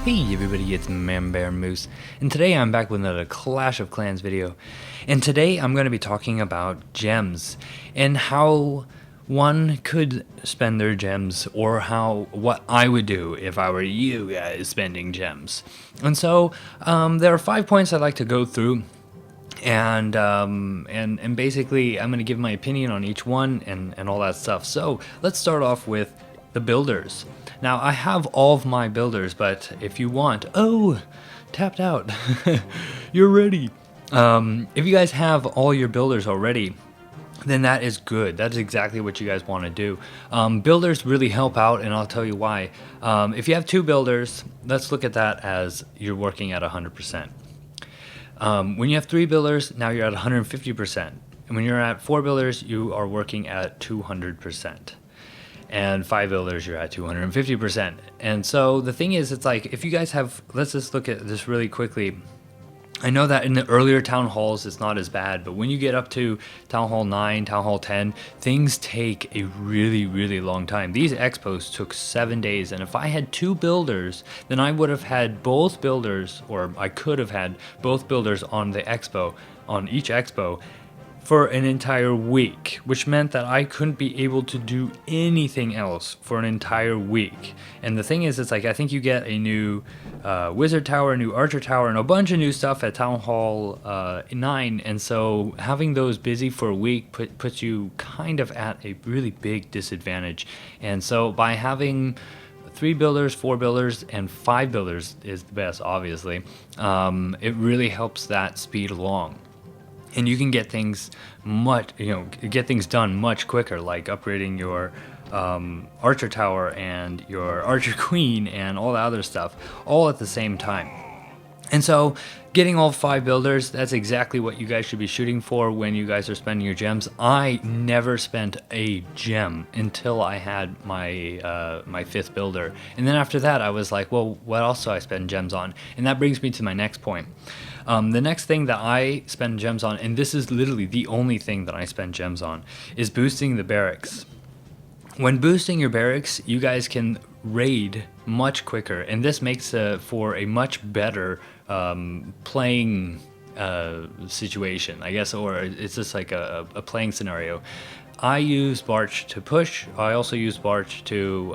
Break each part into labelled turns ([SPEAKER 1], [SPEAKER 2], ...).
[SPEAKER 1] Hey everybody, it's Man Bear Moose, and today I'm back with another Clash of Clans video. And today I'm going to be talking about gems, and how one could spend their gems, or what I would do if I were you guys spending gems. And so, there are 5 points I'd like to go through, and basically I'm going to give my opinion on each one and all that stuff. So let's start off with the builders. Now I have all of my builders, but if you want, tapped out, you're ready. If you guys have all your builders already, then that is good. That's exactly what you guys want to do. Builders really help out, and I'll tell you why. If you have 2 builders, let's look at that as you're working at 100%. When you have 3 builders, now you're at 150%. And when you're at 4 builders, you are working at 200%. And 5 builders, you're at 250%. And so the thing is, it's like, if you guys have, let's just look at this really quickly. I know that in the earlier town halls it's not as bad, but when you get up to town hall 9, town hall 10, things take a really long time. These expos took 7 days, and if I had 2 builders, then I would have had both builders, or I could have had both builders on the expo, on each expo, for an entire week, which meant that I couldn't be able to do anything else for an entire week. And the thing is, it's like, I think you get a new wizard tower, a new archer tower, and a bunch of new stuff at town hall 9, and so having those busy for a week puts you kind of at a really big disadvantage. And so by having 3 builders, 4 builders, and 5 builders is the best, obviously, it really helps that speed along. And you can get things done much quicker, like upgrading your archer tower and your archer queen and all the other stuff, all at the same time. And so getting all 5 builders, that's exactly what you guys should be shooting for when you guys are spending your gems. I never spent a gem until I had my my 5th builder. And then after that, I was like, well, what else do I spend gems on? And that brings me to my next point. The next thing that I spend gems on, and this is literally the only thing that I spend gems on, is boosting the barracks. When boosting your barracks, you guys can raid much quicker, and this makes for a much better playing situation, I guess, or it's just like a playing scenario. I use Barch to push. I also use Barch to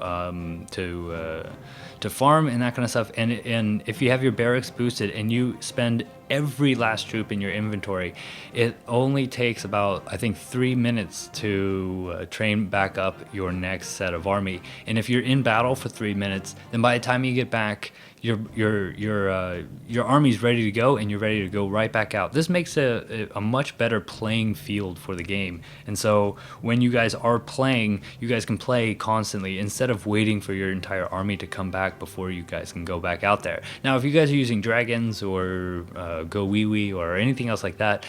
[SPEAKER 1] farm and that kind of stuff. And if you have your barracks boosted and you spend every last troop in your inventory, it only takes about, I think, 3 minutes to train back up your next set of army. And if you're in battle for 3 minutes, then by the time you get back, your army's ready to go, and you're ready to go right back out. This makes a much better playing field for the game. And so when you guys are playing, you guys can play constantly instead of waiting for your entire army to come back before you guys can go back out there. Now, if you guys are using dragons or go wee wee or anything else like that,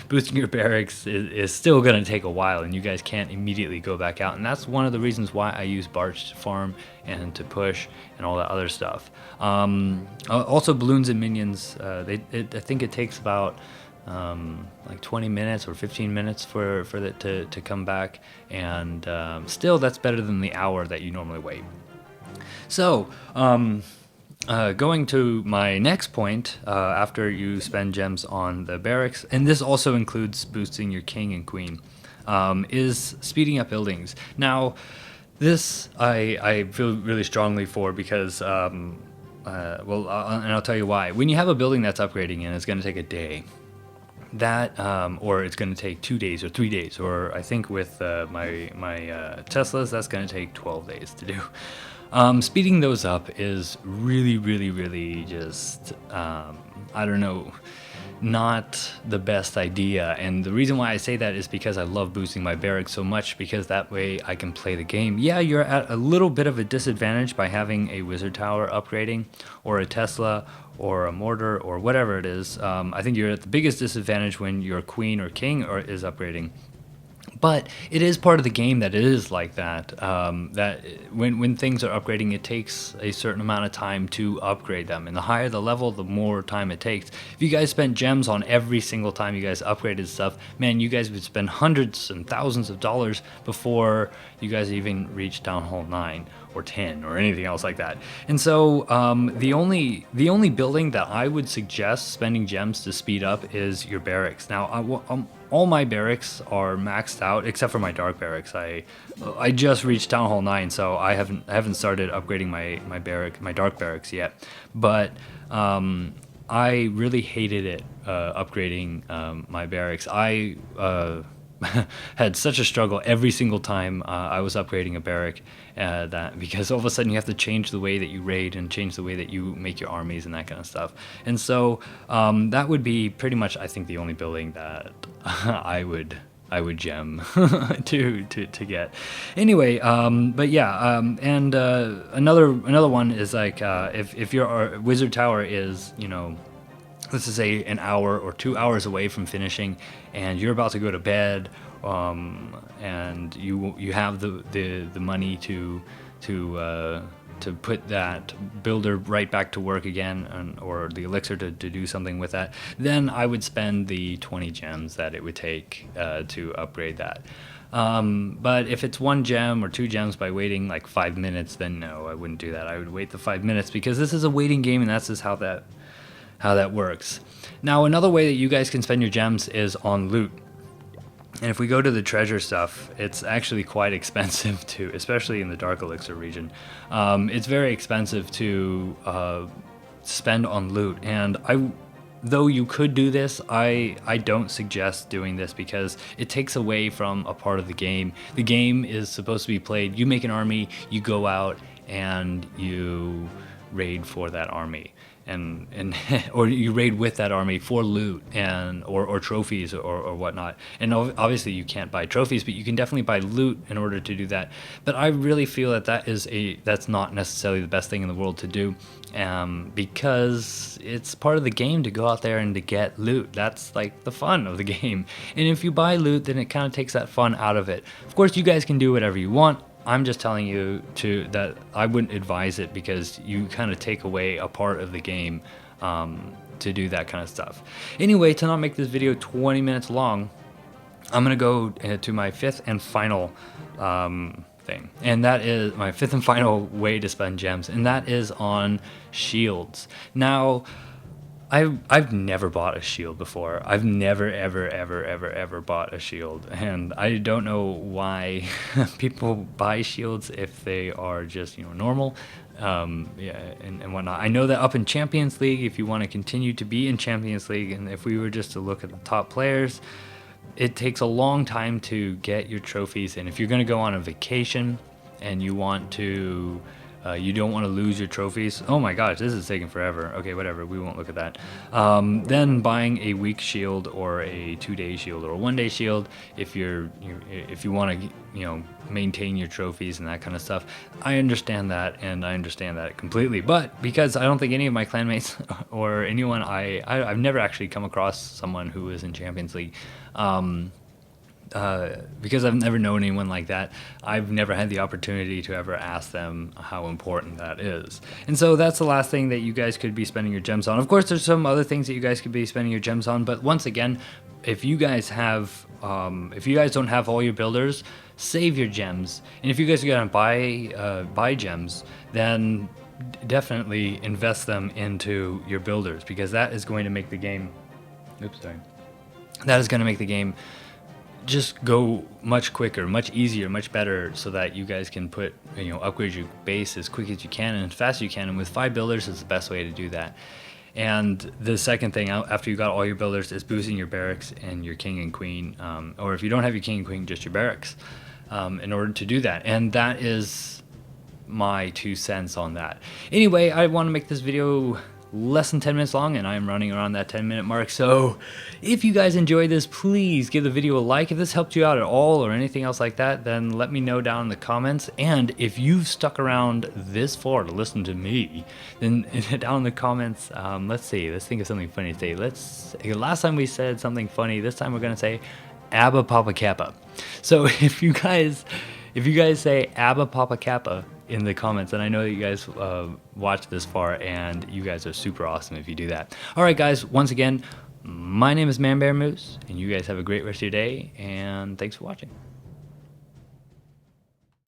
[SPEAKER 1] boosting your barracks is still going to take a while, and you guys can't immediately go back out. And that's one of the reasons why I use Barch to farm and to push and all that other stuff. Also, balloons and minions, I think it takes about like 20 minutes or 15 minutes for that to come back, and still that's better than the hour that you normally wait. So going to my next point, after you spend gems on the barracks, and this also includes boosting your king and queen, is speeding up buildings. Now, this I feel really strongly for, because, and I'll tell you why. When you have a building that's upgrading and it's going to take a day, or it's going to take 2 days or 3 days, or I think with my Teslas, that's going to take 12 days to do. Speeding those up is really just, I don't know, not the best idea. And the reason why I say that is because I love boosting my barracks so much, because that way I can play the game. Yeah, you're at a little bit of a disadvantage by having a wizard tower upgrading, or a Tesla, or a mortar, or whatever it is. I think you're at the biggest disadvantage when your queen or king is upgrading. But it is part of the game that it is like that, that when things are upgrading, it takes a certain amount of time to upgrade them. And the higher the level, the more time it takes. If you guys spent gems on every single time you guys upgraded stuff, man, you guys would spend hundreds and thousands of dollars before you guys even reach Town Hall 9 or 10 or anything else like that. And so the only building that I would suggest spending gems to speed up is your barracks. Now all my barracks are maxed out except for my dark barracks. I just reached Town Hall 9, so I haven't started upgrading my dark barracks yet. But I really hated it upgrading my barracks. I had such a struggle every single time I was upgrading a barrack, because all of a sudden you have to change the way that you raid and change the way that you make your armies and that kind of stuff. And so that would be pretty much, I think, the only building that I would gem to get. Anyway, but yeah, and another one is like if your wizard tower is, you know, let's just say an hour or 2 hours away from finishing, and you're about to go to bed, and you have the money to put that builder right back to work again, or the elixir to do something with that, then I would spend the 20 gems that it would take to upgrade that. But if it's 1 gem or 2 gems by waiting like 5 minutes, then no, I wouldn't do that. I would wait the 5 minutes, because this is a waiting game, and that's just how that works. Now, another way that you guys can spend your gems is on loot. And if we go to the treasure stuff, it's actually quite expensive to, especially in the Dark Elixir region. It's very expensive to spend on loot. And though you could do this, I don't suggest doing this, because it takes away from a part of the game. The game is supposed to be played. You make an army, you go out, and you raid for that army. And or you raid with that army for loot and or trophies or whatnot. And obviously you can't buy trophies, but you can definitely buy loot in order to do that. But I really feel that that's not necessarily the best thing in the world to do, because it's part of the game to go out there and to get loot. That's like the fun of the game. And if you buy loot, then it kind of takes that fun out of it. Of course, you guys can do whatever you want. I'm just telling you that I wouldn't advise it, because you kind of take away a part of the game to do that kind of stuff. Anyway, to not make this video 20 minutes long, I'm going to go to my 5th and final thing. And that is my 5th and final way to spend gems, and that is on shields. Now, I've never bought a shield before. I've never ever bought a shield, and I don't know why people buy shields if they are just, you know, normal, and whatnot. I know that up in Champions League, if you want to continue to be in Champions League, and if we were just to look at the top players, it takes a long time to get your trophies. And if you're going to go on a vacation and you want to you don't want to lose your trophies. Oh my gosh, this is taking forever. Okay, whatever, we won't look at that. Then buying a week shield or a 2-day shield or a 1-day shield, if you want to, you know, maintain your trophies and that kind of stuff. I understand that, and I understand that completely. But because I don't think any of my clanmates or anyone, I've never actually come across someone who is in Champions League. Because I've never known anyone like that, I've never had the opportunity to ever ask them how important that is. And so that's the last thing that you guys could be spending your gems on. Of course, there's some other things that you guys could be spending your gems on, but once again, if you guys don't have all your builders, save your gems. And if you guys are gonna buy gems, then definitely invest them into your builders, because that is going to make the game. That is going to make the game just go much quicker, much easier, much better, so that you guys can upgrade your base as quick as you can and as fast as you can. And with 5 builders is the best way to do that. And the second thing, after you got all your builders, is boosting your barracks and your king and queen, or if you don't have your king and queen, just your barracks, in order to do that. And that is my 2 cents on that. Anyway, I want to make this video less than 10 minutes long, and I'm running around that 10-minute mark. So if you guys enjoyed this, please give the video a like. If this helped you out at all or anything else like that, then let me know down in the comments. And if you've stuck around this far to listen to me, then down in the comments, let's think of something funny to say. Last time we said something funny, this time we're gonna say Abba Papa Kappa. So if you guys say Abba Papa Kappa in the comments, and I know that you guys watched this far, and you guys are super awesome if you do that. All right, guys, once again, my name is Man Bear Moose, and you guys have a great rest of your day, and thanks for watching.